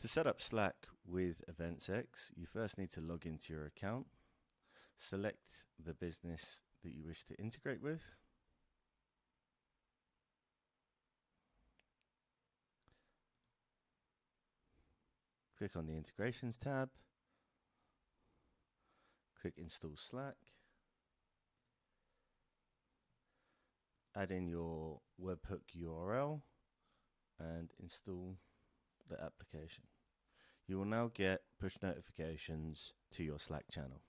To set up Slack with EventsX, you first need to log into your account, select the business that you wish to integrate with, click on the Integrations tab, click Install Slack, add in your webhook URL and install the application. You will now get push notifications to your Slack channel.